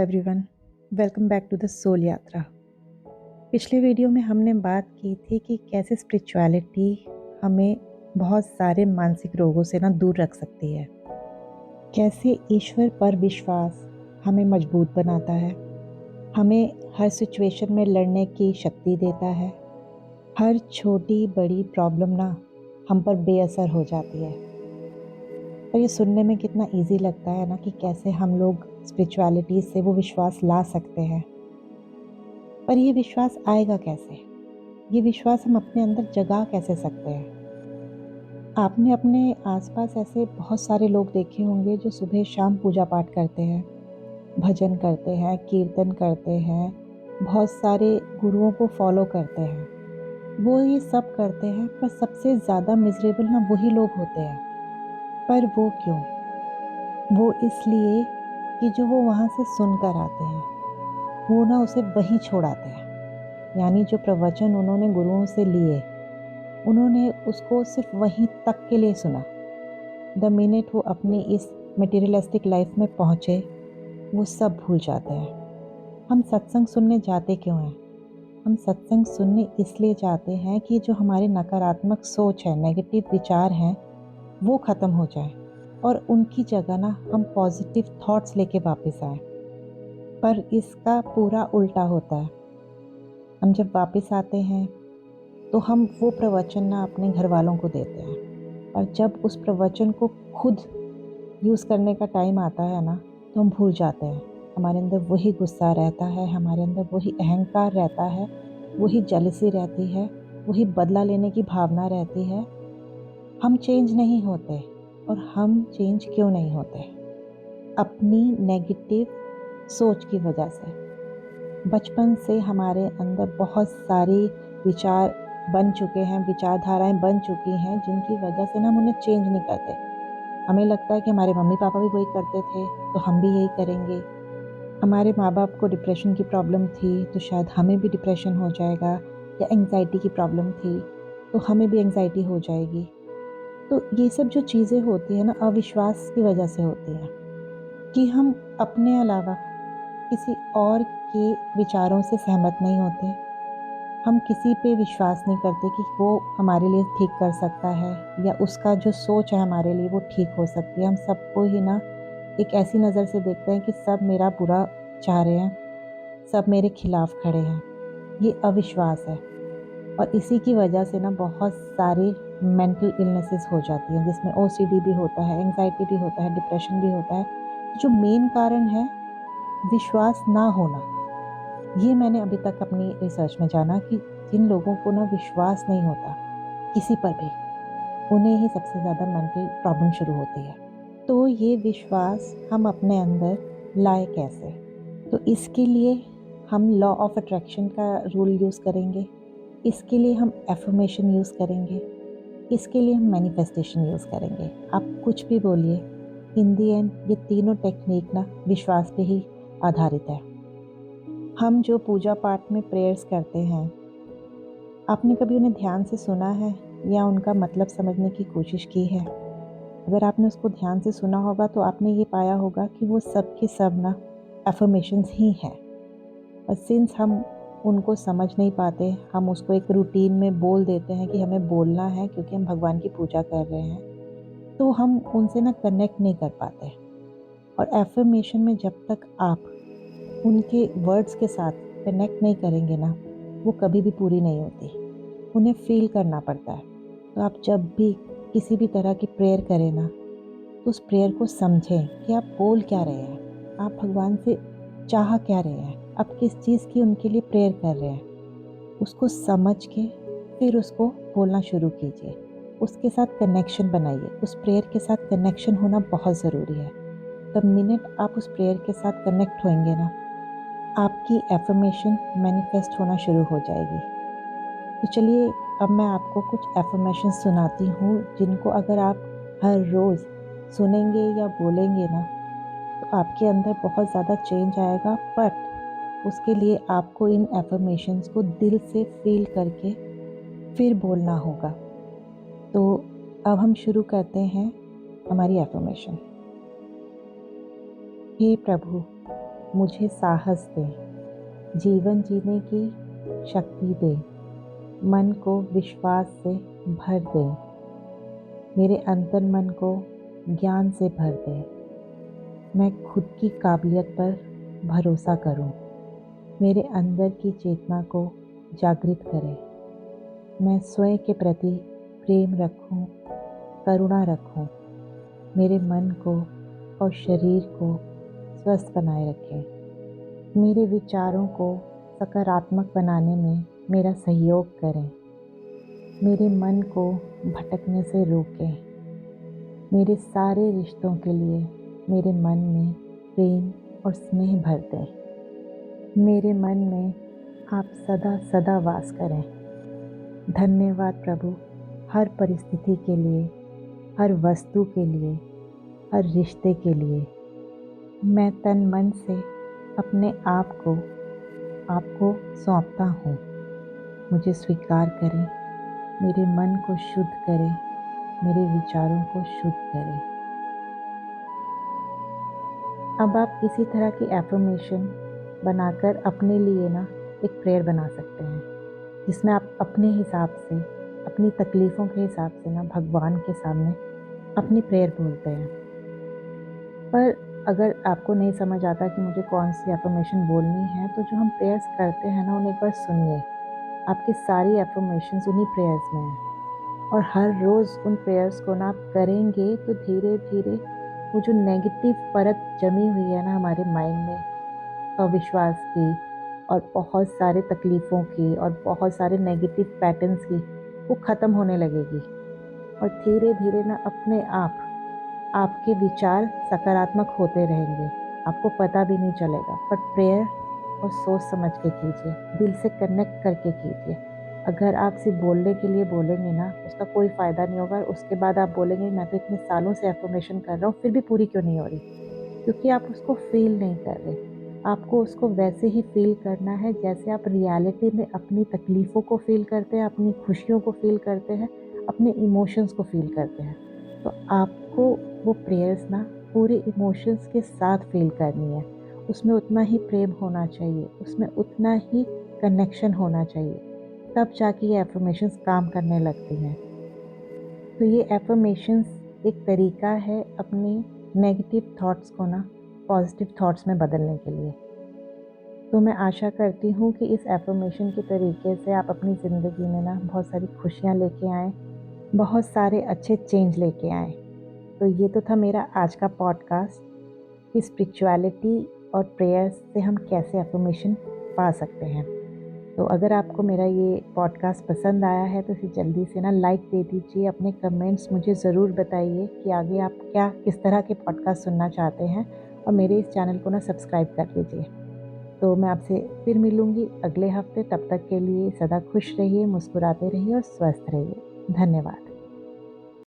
Everyone, welcome back to the soul Yatra. पिछले video में हमने बात की थी कि कैसे स्पिरिचुअलिटी हमें बहुत सारे मानसिक रोगों से दूर रख सकती है। कैसे ईश्वर पर विश्वास हमें मजबूत बनाता है, हमें हर सिचुएशन में लड़ने की शक्ति देता है। हर छोटी बड़ी प्रॉब्लम हम पर बेअसर हो जाती है। पर ये सुनने में कितना इजी लगता है कि कैसे हम लोग स्पिरिचुअलिटी से वो विश्वास ला सकते हैं। पर ये विश्वास आएगा कैसे? ये विश्वास हम अपने अंदर जगा कैसे सकते हैं? आपने अपने आसपास ऐसे बहुत सारे लोग देखे होंगे जो सुबह शाम पूजा पाठ करते हैं, भजन करते हैं, कीर्तन करते हैं, बहुत सारे गुरुओं को फॉलो करते हैं। वो ये सब करते हैं पर सबसे ज़्यादा मिजरेबल वही लोग होते हैं। पर वो क्यों? वो इसलिए कि जो वो वहाँ से सुनकर आते हैं वो उसे वहीं छोड़ आते हैं। यानी जो प्रवचन उन्होंने गुरुओं से लिए, उन्होंने उसको सिर्फ वहीं तक के लिए सुना। द मिनट वो अपनी इस मटेरियलिस्टिक लाइफ में पहुँचे, वो सब भूल जाते हैं। हम सत्संग सुनने जाते क्यों हैं? हम सत्संग सुनने इसलिए जाते हैं कि जो हमारे नकारात्मक सोच है, नेगेटिव विचार हैं, वो ख़त्म हो जाए और उनकी जगह हम पॉजिटिव थॉट्स लेके वापस आए। पर इसका पूरा उल्टा होता है। हम जब वापस आते हैं तो हम वो प्रवचन अपने घर वालों को देते हैं, और जब उस प्रवचन को खुद यूज़ करने का टाइम आता है तो हम भूल जाते हैं। हमारे अंदर वही गुस्सा रहता है, हमारे अंदर वही अहंकार रहता है, वही जेलसी रहती है, वही बदला लेने की भावना रहती है। हम चेंज नहीं होते। और हम चेंज क्यों नहीं होते? अपनी नेगेटिव सोच की वजह से। बचपन से हमारे अंदर बहुत सारे विचार बन चुके हैं, विचारधाराएं बन चुकी हैं, जिनकी वजह से हम उन्हें चेंज नहीं करते। हमें लगता है कि हमारे मम्मी पापा भी वही करते थे तो हम भी यही करेंगे। हमारे माँ बाप को डिप्रेशन की प्रॉब्लम थी तो शायद हमें भी डिप्रेशन हो जाएगा, या एंग्जाइटी की प्रॉब्लम थी तो हमें भी एंग्जाइटी हो जाएगी। तो ये सब जो चीज़ें होती हैं अविश्वास की वजह से होती हैं, कि हम अपने अलावा किसी और के विचारों से सहमत नहीं होते। हम किसी पे विश्वास नहीं करते कि वो हमारे लिए ठीक कर सकता है, या उसका जो सोच है हमारे लिए वो ठीक हो सकती है। हम सबको ही एक ऐसी नज़र से देखते हैं कि सब मेरा बुरा चाह रहे हैं, सब मेरे खिलाफ खड़े हैं। ये अविश्वास है। और इसी की वजह से बहुत सारे मेंटल इलनेसेस हो जाती हैं, जिसमें ओसीडी भी होता है, एंग्जाइटी भी होता है, डिप्रेशन भी होता है। जो मेन कारण है विश्वास ना होना। ये मैंने अभी तक अपनी रिसर्च में जाना कि जिन लोगों को विश्वास नहीं होता किसी पर भी, उन्हें ही सबसे ज़्यादा मेंटल प्रॉब्लम शुरू होती है। तो ये विश्वास हम अपने अंदर लाए कैसे? तो इसके लिए हम लॉ ऑफ अट्रैक्शन का रूल यूज़ करेंगे, इसके लिए हम एफर्मेशन यूज़ करेंगे, इसके लिए हम मैनिफेस्टेशन यूज़ करेंगे। आप कुछ भी बोलिए, इन दी एंड ये तीनों टेक्निक विश्वास पे ही आधारित है। हम जो पूजा पाठ में प्रेयर्स करते हैं, आपने कभी उन्हें ध्यान से सुना है या उनका मतलब समझने की कोशिश की है? अगर आपने उसको ध्यान से सुना होगा तो आपने ये पाया होगा कि वो सब के सब एफर्मेशंस ही हैं। और सिंस हम उनको समझ नहीं पाते, हम उसको एक रूटीन में बोल देते हैं कि हमें बोलना है क्योंकि हम भगवान की पूजा कर रहे हैं, तो हम उनसे कनेक्ट नहीं कर पाते। और एफर्मेशन में जब तक आप उनके वर्ड्स के साथ कनेक्ट नहीं करेंगे वो कभी भी पूरी नहीं होती। उन्हें फील करना पड़ता है। तो आप जब भी किसी भी तरह की प्रेयर करें तो उस प्रेयर को समझें कि आप बोल क्या रहे हैं, आप भगवान से चाह क्या रहे हैं, आप किस चीज़ की उनके लिए प्रेयर कर रहे हैं। उसको समझ के फिर उसको बोलना शुरू कीजिए, उसके साथ कनेक्शन बनाइए। उस प्रेयर के साथ कनेक्शन होना बहुत ज़रूरी है। द मिनट आप उस प्रेयर के साथ कनेक्ट होंगे आपकी एफर्मेशन मैनिफेस्ट होना शुरू हो जाएगी। तो चलिए अब मैं आपको कुछ एफर्मेशन सुनाती हूँ, जिनको अगर आप हर रोज़ सुनेंगे या बोलेंगे तो आपके अंदर बहुत ज़्यादा चेंज आएगा। बट उसके लिए आपको इन एफर्मेशंस को दिल से फील करके फिर बोलना होगा। तो अब हम शुरू करते हैं हमारी एफर्मेशन। हे प्रभु, मुझे साहस दे, जीवन जीने की शक्ति दे, मन को विश्वास से भर दे, मेरे अंतर मन को ज्ञान से भर दे। मैं खुद की काबिलियत पर भरोसा करूं, मेरे अंदर की चेतना को जागृत करे। मैं स्वयं के प्रति प्रेम रखूं, करुणा रखूं, मेरे मन को और शरीर को स्वस्थ बनाए रखें। मेरे विचारों को सकारात्मक बनाने में मेरा सहयोग करें। मेरे मन को भटकने से रोकें। मेरे सारे रिश्तों के लिए मेरे मन में प्रेम और स्नेह भर दें। मेरे मन में आप सदा सदा वास करें। धन्यवाद प्रभु, हर परिस्थिति के लिए, हर वस्तु के लिए, हर रिश्ते के लिए। मैं तन मन से अपने आप को आपको सौंपता हूँ। मुझे स्वीकार करें, मेरे मन को शुद्ध करें, मेरे विचारों को शुद्ध करें। अब आप किसी तरह की एफर्मेशन बनाकर अपने लिए ना एक प्रेयर बना सकते हैं, जिसमें आप अपने हिसाब से, अपनी तकलीफ़ों के हिसाब से ना भगवान के सामने अपनी प्रेयर बोलते हैं। पर अगर आपको नहीं समझ आता कि मुझे कौन सी एफर्मेशन बोलनी है, तो जो हम प्रेयर्स करते हैं ना, उन्हें एक बार सुनिए। आपकी सारी एफर्मेशंस उन्हीं प्रेयर्स में हैं। और हर रोज़ उन प्रेयर्स को ना आप करेंगे तो धीरे धीरे वो जो नेगेटिव परत जमी हुई है ना हमारे माइंड में, अविश्वास की और बहुत सारे तकलीफ़ों की और बहुत सारे नेगेटिव पैटर्न्स की, वो ख़त्म होने लगेगी। और धीरे धीरे ना अपने आप आपके विचार सकारात्मक होते रहेंगे, आपको पता भी नहीं चलेगा। पर प्रेयर और सोच समझ के कीजिए, दिल से कनेक्ट करके कीजिए। अगर आप सिर्फ बोलने के लिए बोलेंगे ना, उसका कोई फ़ायदा नहीं होगा। उसके बाद आप बोलेंगे मैं तो इतने सालों से एफर्मेशन कर रहा हूँ, फिर भी पूरी क्यों नहीं हो रही? क्योंकि आप उसको फ़ील नहीं कर रहे। आपको उसको वैसे ही फ़ील करना है जैसे आप रियलिटी में अपनी तकलीफ़ों को फ़ील करते हैं, अपनी खुशियों को फ़ील करते हैं, अपने इमोशंस को फ़ील करते हैं। तो आपको वो प्रेयर्स ना पूरे इमोशंस के साथ फ़ील करनी है। उसमें उतना ही प्रेम होना चाहिए, उसमें उतना ही कनेक्शन होना चाहिए। तब जाके ये एफर्मेशंस काम करने लगती हैं। तो ये एफर्मेशंस एक तरीका है अपनी नेगेटिव थॉट्स को ना पॉजिटिव थॉट्स में बदलने के लिए। तो मैं आशा करती हूँ कि इस एफर्मेशन के तरीके से आप अपनी ज़िंदगी में ना बहुत सारी खुशियाँ लेके आएँ, बहुत सारे अच्छे चेंज लेके आएँ। तो ये तो था मेरा आज का पॉडकास्ट कि स्पिरिचुअलिटी और प्रेयर्स से हम कैसे एफर्मेशन पा सकते हैं। तो अगर आपको मेरा ये पॉडकास्ट पसंद आया है तो इसे जल्दी से ना लाइक दे दीजिए। अपने कमेंट्स मुझे ज़रूर बताइए कि आगे आप किस तरह के पॉडकास्ट सुनना चाहते हैं, और मेरे इस चैनल को ना सब्सक्राइब कर लीजिए। तो मैं आपसे फिर मिलूँगी अगले हफ्ते। तब तक के लिए सदा खुश रहिए, मुस्कुराते रहिए और स्वस्थ रहिए। धन्यवाद।